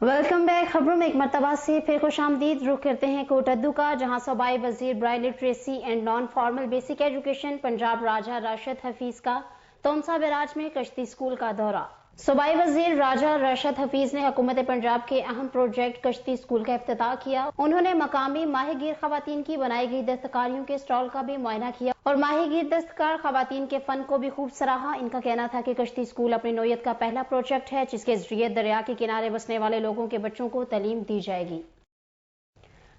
Welcome back. खबरों में एक मरतबा से फिर खुशामदीद। रुख करते हैं कोटद्दू का, जहां सूबाई वजीर Braille literacy and non formal basic education Punjab Raja Rashid Hafeez का तोमसा बैराज में कश्ती स्कूल का दौरा। सूबाई वजीर राजा राशिद हफीज ने हुकूमत पंजाब के अहम प्रोजेक्ट कश्ती स्कूल का इफ्तिताह किया। उन्होंने मकामी माहीगीर खवातीन की बनाई गई दस्तकारियों के स्टॉल का भी मुआयना किया और माहीगीर दस्तकार खवातीन के फन को भी खूब सराहा। इनका कहना था कि कश्ती स्कूल अपनी नौयत का पहला प्रोजेक्ट है जिसके जरिए दरिया के किनारे बसने वाले लोगों के बच्चों को तालीम दी जाएगी।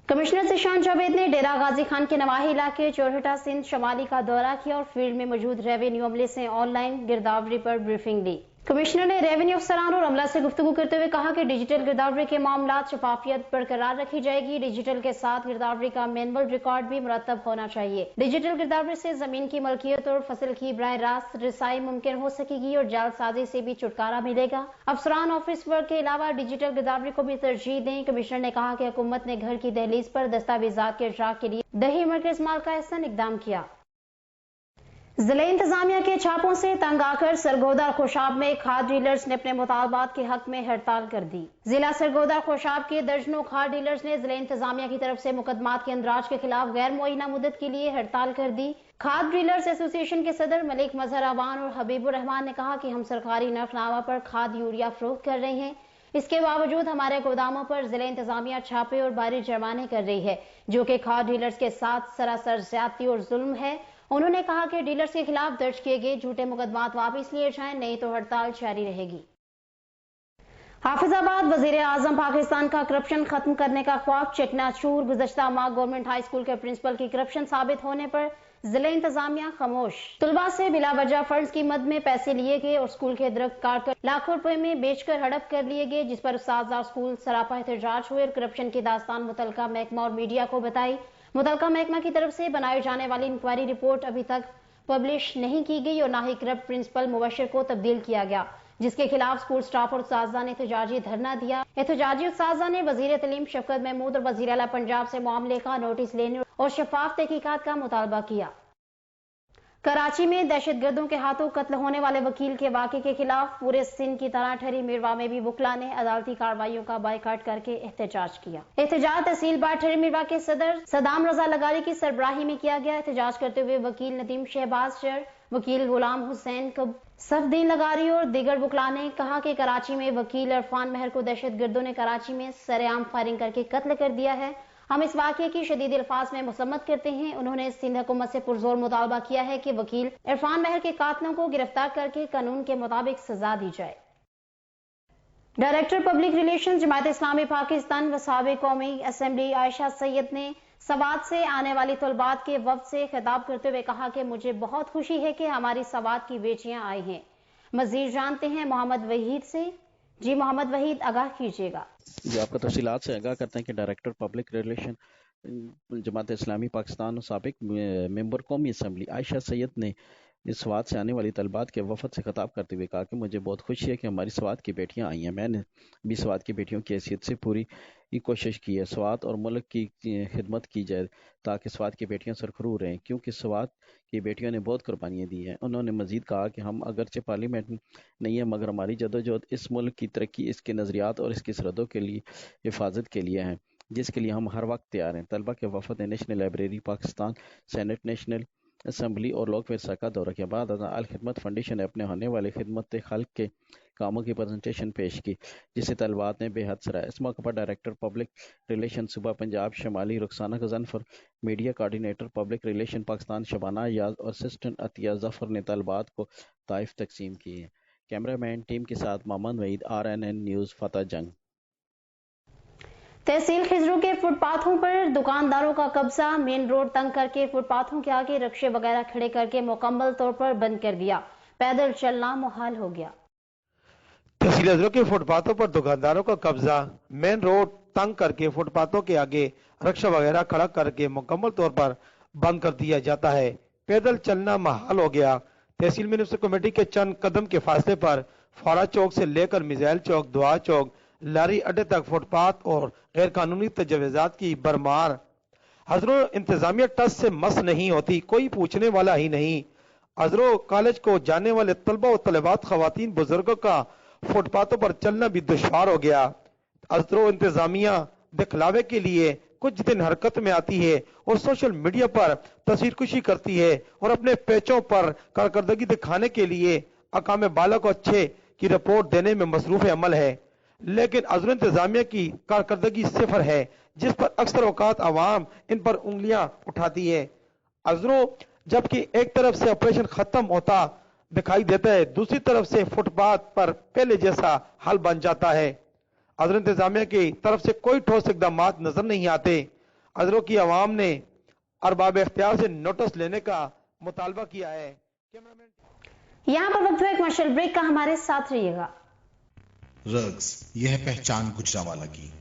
कमिश्नर ज़ीशान जावेद ने डेरा गाजी खान के नवाही इलाके चोरहटा सिंध शमाली का दौरा किया और फील्ड में मौजूद रेवेन्यू अमले से ऑनलाइन गिरदावरी पर ब्रीफिंग ली। कमिश्नर ने रेवेन्यू अफसरान और अमला से गुफ्तगू करते हुए कहा कि डिजिटल गिरदावरी के मामलात शफाफियत बरकरार रखी जाएगी। डिजिटल के साथ गिरदावरी का मैनुअल रिकॉर्ड भी मुरतब होना चाहिए। डिजिटल गिरदावरी से जमीन की मलकियत और फसल की बराह रास्त रिसाई मुमकिन हो सकेगी और जालसाजी से भी छुटकारा मिलेगा। अफसरान ऑफिस वर्क के अलावा डिजिटल गिरदावरी को भी तरजीह दें। कमिश्नर ने कहा कि हुकूमत ने घर की दहलीज पर दस्तावेजात के इजरा के लिए दही मरकज माल का एहसन इकदाम किया। जिले इंतजामिया के छापों से तंग आकर सरगोदा और खुशाब में खाद डीलर्स ने अपने मुतालबात के हक में हड़ताल कर दी। जिला सरगोदा और खुशाब के दर्जनों खाद डीलर्स ने जिले इंतजामिया की तरफ से मुकदमात के अंदराज के खिलाफ गैर मुअय्यना मुद्दत के लिए हड़ताल कर दी। खाद डीलर्स एसोसिएशन के सदर मलिक मजहर अवान और हबीबुर रहमान ने कहा कि हम सरकारी नफनामा पर खाद यूरिया फरोख्त कर रहे हैं, इसके बावजूद हमारे गोदामों पर जिले इंतजामिया छापे और भारी जुर्माने कर रही है, जो कि खाद डीलर्स के साथ सरासर ज्यादती और जुल्म है। उन्होंने कहा कि डीलर्स के खिलाफ दर्ज किए गए झूठे मुकदमात वापस लिए जाएं, नहीं तो हड़ताल जारी रहेगी। हाफिजाबाद वजीर आजम पाकिस्तान का करप्शन खत्म करने का ख्वाब चकनाचूर। गुज़श्ता माह गवर्नमेंट हाई स्कूल के प्रिंसिपल की करप्शन साबित होने पर जिले इंतजामिया खामोश। तुलबा से बिला वजह फंड्स की मद में पैसे लिए गए और स्कूल के दरख्त काट कर लाखों रुपए में बेचकर हड़प कर लिए गए, जिस पर उस्ताद स्कूल सरापा एहतजाज हुए और करप्शन की दास्तान मुतलका महकमा और मीडिया को बताई। मुतलका महकमा की तरफ से बनाई जाने वाली इंक्वायरी रिपोर्ट अभी तक पब्लिश नहीं की गई और न ही करप्ट प्रिंसिपल मुबशर को तब्दील किया गया, जिसके खिलाफ स्कूल स्टाफ और उस्तादा ने एहतजाजी धरना दिया। एहतजाजी उस्तादा ने वजीर तालीम शफकत महमूद और वजीर आला पंजाब से मामले का नोटिस लेने और शफाफ तहकीकात का मुतालबा किया। कराची में दहशतगर्दों के हाथों कत्ल होने वाले वकील के वाक़े के खिलाफ पूरे सिंध की तरह ठहरी मिरवा में भी वकला ने अदालती कार्रवाइयों का बाइकाट करके एहतजाज किया। एहतजाज तहसील बार ठहरी मिरवा के सदर सदाम रजा लगारी की सरबराही में किया गया। एहतजाज करते हुए वकील नदीम शहबाज शर, वकील गुलाम हुसैन कब, सफदीन लगारी और दीगर वकला ने कहा कि कराची में वकील इरफान महर को दहशतगर्दों ने कराची में सरेआम फायरिंग करके कत्ल कर दिया है। हम इस वाक़े की शदीद अल्फाज में मुसम्मत करते हैं। उन्होंने सिंध हुकूमत से पुरजोर मुतालबा किया है कि वकील इरफान महर के कातलों को गिरफ्तार करके कानून के मुताबिक सजा दी जाए। Director public relation Jamaat Islami Pakistan व साबिक कौमी असम्बली आयशा सैयद ने सवात से आने वाली तलबात के वफ्द से खिताब करते हुए कहा कि मुझे बहुत खुशी है कि हमारी सवात की बेटियां आई हैं। मजीद जानते हैं मोहम्मद वहीद से। जी मोहम्मद वहीद, आगाह कीजिएगा। जी, आपको तफसीलात से आगाह करते हैं कि director public relation Jamaat Islami Pakistan और साबिक मेंबर कौमी असम्बली आयशा सैयद ने इस स्वात से आने वाली तलबात के वफद से खिताब करते हुए कहा कि मुझे बहुत खुशी है कि हमारी स्वात की बेटियां आई हैं। मैंने भी स्वात की बेटियों की हैसियत से पूरी कोशिश की है स्वात और मुल्क की खिदमत की जाए ताकि स्वात की बेटियां सरखरू रहें, क्योंकि स्वात की बेटियों ने बहुत कुर्बानियाँ दी हैं। उन्होंने मजीद कहा कि हम अगरचे पार्लियामेंट नहीं है मगर हमारी जदोजहद इस मुल्क की तरक्की, इसके नज़रियात और इसकी सरहदों के लिए हिफाजत के लिए हैं, जिसके लिए हम हर वक्त तैयार हैं। तलबा के वफद ने national library Pakistan, senate, national assembly और लोक विरसा का दौरा किया। बाद अल खिदमत फाउंडेशन ने अपने होने वाले खिदमत खल्क के कामों की प्रेजेंटेशन पेश की, जिसे तलबात ने बेहद सराहा। इस मौके पर डायरेक्टर पब्लिक रिलेशन सूबा पंजाब शमाली Rukhsana Ghazanfar, media coordinator public relation Pakistan Shabana याज और असिस्टेंट अतिया जफर ने तलबात को ताइफ तकसीम किए। कैमरामैन टीम के साथ मोहम्मद वहीद, RNN न्यूज़, फतेह जंग। तहसील खिजरू के फुटपाथों पर दुकानदारों का कब्जा। मेन रोड तंग करके फुटपाथों के आगे रक्शे वगैरह खड़े करके मुकम्मल तौर पर बंद कर दिया। पैदल चलना मुहाल हो गया। तहसील खिजरू के फुटपाथों पर दुकानदारों का कब्जा। मेन रोड तंग करके फुटपाथों के आगे रक्शा वगैरह खड़ा करके मुकम्मल तौर पर बंद कर दिया जाता है। पैदल चलना मुहाल हो गया। तहसील म्युनिसिपल कमेटी के चंद कदम के फासले पर फौरा चौक से लेकर मिसाइल चौक, दुआ चौक, लारी अड्डे तक फुटपाथ और गैर कानूनी तजवीज़ात की बरमार। हजरो इंतजामिया टस से मस नहीं होती, कोई पूछने वाला ही नहीं। हजरो कॉलेज को जाने वाले तलबा और तलबात, खवातीन, बुजुर्गों का फुटपाथों पर चलना भी दुश्वार हो गया। अजरो इंतजामिया दिखलावे के लिए कुछ दिन हरकत में आती है और सोशल मीडिया पर तस्वीरकुशी करती है और अपने पेचों पर कारकर्दगी दिखाने के लिए अकाम बाला को अच्छे की रिपोर्ट देने में मसरूफ अमल है, लेकिन अजरो इंतजामिया की कारकर्दगी सिफर है, जिस पर अक्सर औकात आवाम इन पर उंगलियां उठाती है। अजरो जबकि एक तरफ से ऑपरेशन खत्म होता दिखाई देता है, दूसरी तरफ से फुटपाथ पर पहले जैसा हाल बन जाता है। अजरो इंतजामिया की तरफ से कोई ठोस इकदाम नजर नहीं आते। अजरो की आवाम ने अरबाब इख्तियार से नोटिस लेने का मुतालबा किया है। यहाँ पर वक्त हुआ एक मशल ब्रेक का, हमारे साथ रहिएगा। रग्स, यह पहचान गुजरांवाला की।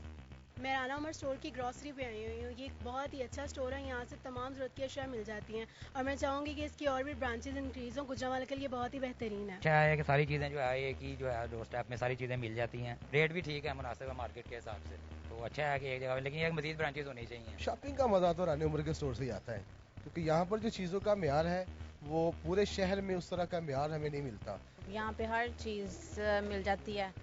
मैं राना उमर स्टोर की ग्रॉसरी पे आई हुई हूँ। ये एक बहुत ही अच्छा स्टोर है, यहाँ से तमाम ज़रूरत की अशिया मिल जाती हैं और मैं चाहूँगी कि इसकी और भी ब्रांचेज इंक्रीज हों। गुजरांवाला के लिए बहुत ही बेहतरीन है। अच्छा है कि सारी चीज़ें जो है एक ही जो है डोर स्टेप में सारी चीज़ें मिल जाती हैं, रेट भी ठीक है, मुनासिब है मार्केट के हिसाब से, तो अच्छा है कि एक जगह, लेकिन एक मज़ीद ब्रांचेज होनी चाहिए। शॉपिंग का मज़ा तो राना उमर के स्टोर से ही आता है, क्योंकि यहाँ पर जो चीज़ों का म्यार है वो पूरे शहर में उस तरह का म्यार हमें नहीं मिलता। यहाँ पे हर चीज़ मिल जाती है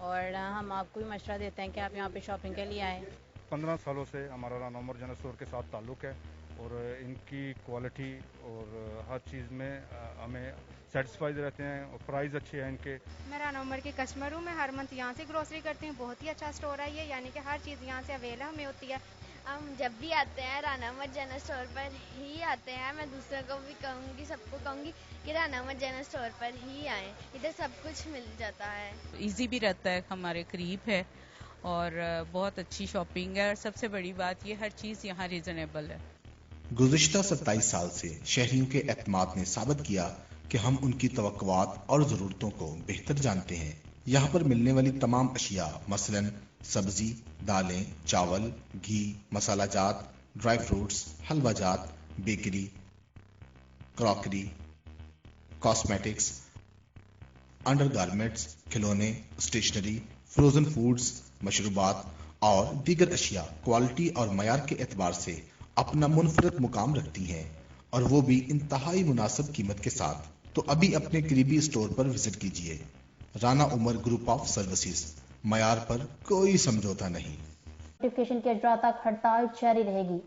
और हम आपको भी मशवरा देते हैं कि आप यहाँ पे शॉपिंग के लिए आएँ। 15 सालों से हमारा राना उमर जनरल स्टोर के साथ ताल्लुक़ है और इनकी क्वालिटी और हर चीज़ में हमें सेटिस्फाइड रहते हैं और प्राइस अच्छे हैं इनके। मैं राना उमर की कस्टमर हूँ, मैं हर मंथ यहाँ से ग्रोसरी करती हूँ। बहुत ही अच्छा स्टोर है ये, यानी कि हर चीज़ यहाँ से अवेलेबल हमें होती है। हम जब भी आते हैं राना उमर जनरल स्टोर पर ही आते हैं। मैं दूसरों को भी कहूँगी, सबको कहूँगी कि राना उमर जनरल स्टोर पर ही आएँ, इधर सब कुछ मिल जाता है। इजी भी रहता है, हमारे करीब है और बहुत अच्छी शॉपिंग है और सबसे बड़ी बात ये हर चीज़ यहाँ रीजनेबल है। गुज़िश्ता 27 साल से शहरियों के एतमाद ने साबित किया कि हम उनकी तवक्कुआत और ज़रूरतों को बेहतर जानते हैं। यहाँ पर मिलने वाली तमाम अशिया मसलन सब्जी, दालें, चावल, घी, मसाला जात, ड्राई फ्रूट्स, हलवा जात, बेकरी, क्रॉकरी, कॉस्मेटिक्स, अंडरगारमेंट्स, खिलौने, स्टेशनरी, फ्रोजन फूड्स, मशरूबात और दीगर अशिया क्वालिटी और मयार के एतबार से अपना मुनफरद मुकाम रखती हैं और वो भी इंतहाई मुनासिब कीमत के साथ। तो अभी अपने करीबी स्टोर पर विजिट कीजिए। Rana Umar group of services, मयार पर कोई समझौता नहीं। नोटिफिकेशन के अजरा तक हड़ताल जारी रहेगी।